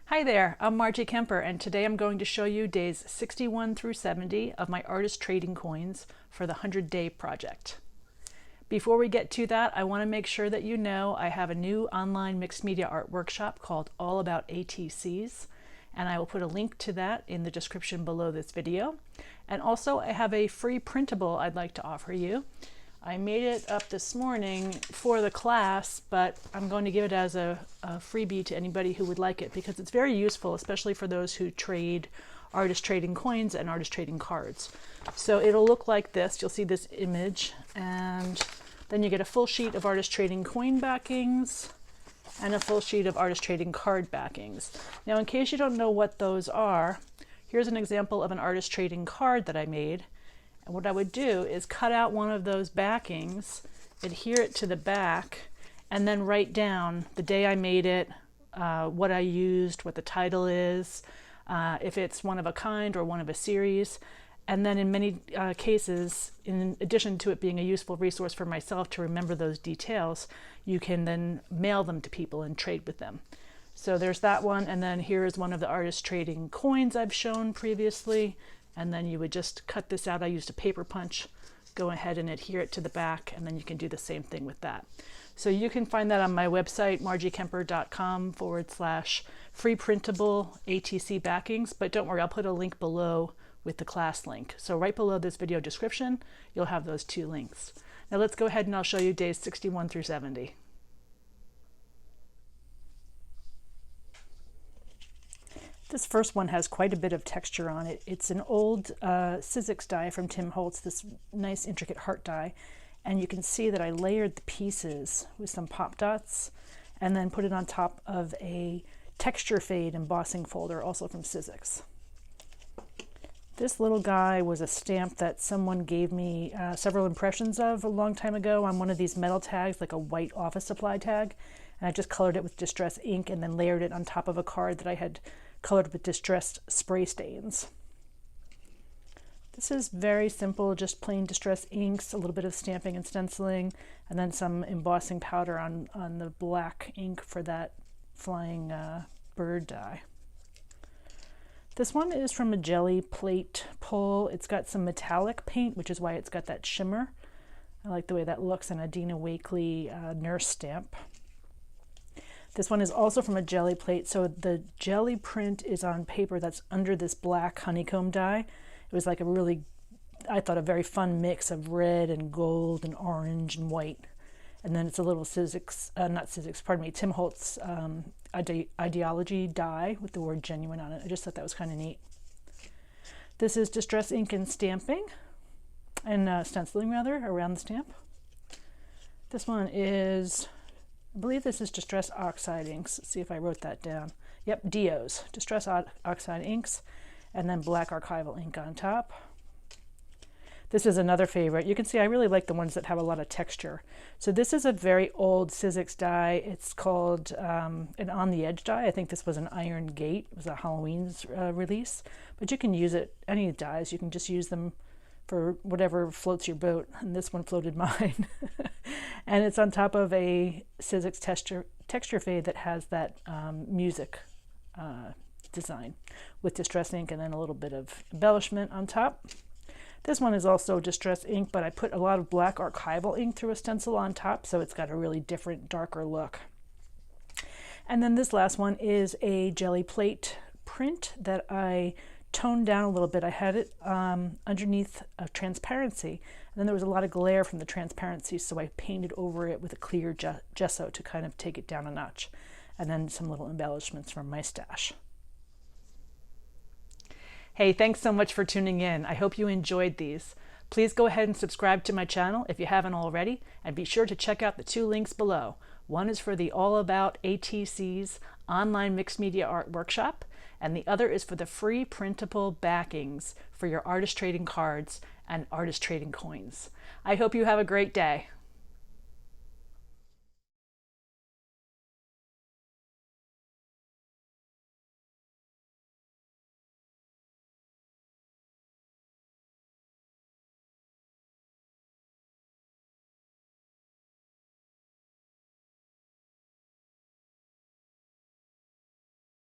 Hi there, I'm Marjie Kemper, and today I'm going to show you days 61 through 70 of my artist trading coins for the 100-day project. Before we get to that, I want to make sure that you know I have a new online mixed media art workshop called All About ATCs, and I will put a link to that in the description below this video. And also I have a free printable I'd like to offer you. I made it up this morning for the class, but I'm going to give it as a freebie to anybody who would like it because it's very useful, especially for those who trade artist trading coins and artist trading cards. So it'll look like this. You'll see this image, and then you get a full sheet of artist trading coin backings and a full sheet of artist trading card backings. Now, in case you don't know what those are, here's an example of an artist trading card that I made. And what I would do is cut out one of those backings, adhere it to the back, and then write down the day I made it, what I used, what the title is, if it's one of a kind or one of a series. And then in many cases, in addition to it being a useful resource for myself to remember those details, you can then mail them to people and trade with them. So there's that one, and then here is one of the artist trading coins I've shown previously. And then you would just cut this out. I used a paper punch, go ahead and adhere it to the back, and then you can do the same thing with that. So you can find that on my website, marjiekemper.com/free printable ATC backings, but don't worry, I'll put a link below with the class link. So right below this video description, you'll have those two links. Now let's go ahead and I'll show you days 61 through 70. This first one has quite a bit of texture on it. It's an old Sizzix die from Tim Holtz, this nice intricate heart die. And you can see that I layered the pieces with some pop dots and then put it on top of a texture fade embossing folder, also from Sizzix. This little guy was a stamp that someone gave me several impressions of a long time ago on one of these metal tags, like a white office supply tag. And I just colored it with distress ink and then layered it on top of a card that I had colored with distressed spray stains. This is very simple, just plain distress inks, a little bit of stamping and stenciling, and then some embossing powder on the black ink for that flying bird die. This one is from a jelly plate pull. It's got some metallic paint, which is why it's got that shimmer. I like the way that looks in a Dina Wakley nurse stamp. This one is also from a jelly plate, so the jelly print is on paper that's under this black honeycomb dye. It was like a really, I thought, a very fun mix of red and gold and orange and white. And then it's a little Sizzix, Tim Holtz ideology die with the word genuine on it. I just thought that was kind of neat. This is distress ink and stamping, and stenciling rather, around the stamp. This one is, I believe this is Distress Oxide inks. Let's see if I wrote that down. Yep, DOs, Distress Oxide inks, and then black archival ink on top. This is another favorite. You can see I really like the ones that have a lot of texture. So this is a very old Sizzix die. It's called an On the Edge die. I think this was an Iron Gate. It was a Halloween's release. But you can use it, any dies, you can just use them for whatever floats your boat, and this one floated mine. And it's on top of a Sizzix texture fade that has that music design with distress ink and then a little bit of embellishment on top. This one is also distress ink, but I put a lot of black archival ink through a stencil on top, so it's got a really different, darker look. And then this last one is a jelly plate print that I toned down a little bit. I had it underneath a transparency, and then there was a lot of glare from the transparency, so I painted over it with a clear gesso to kind of take it down a notch, and then some little embellishments from my stash. Hey, thanks so much for tuning in. I hope you enjoyed these. Please go ahead and subscribe to my channel if you haven't already, and be sure to check out the two links below. One is for the All About ATCs online mixed media art workshop, and the other is for the free printable backings for your artist trading cards and artist trading coins. I hope you have a great day.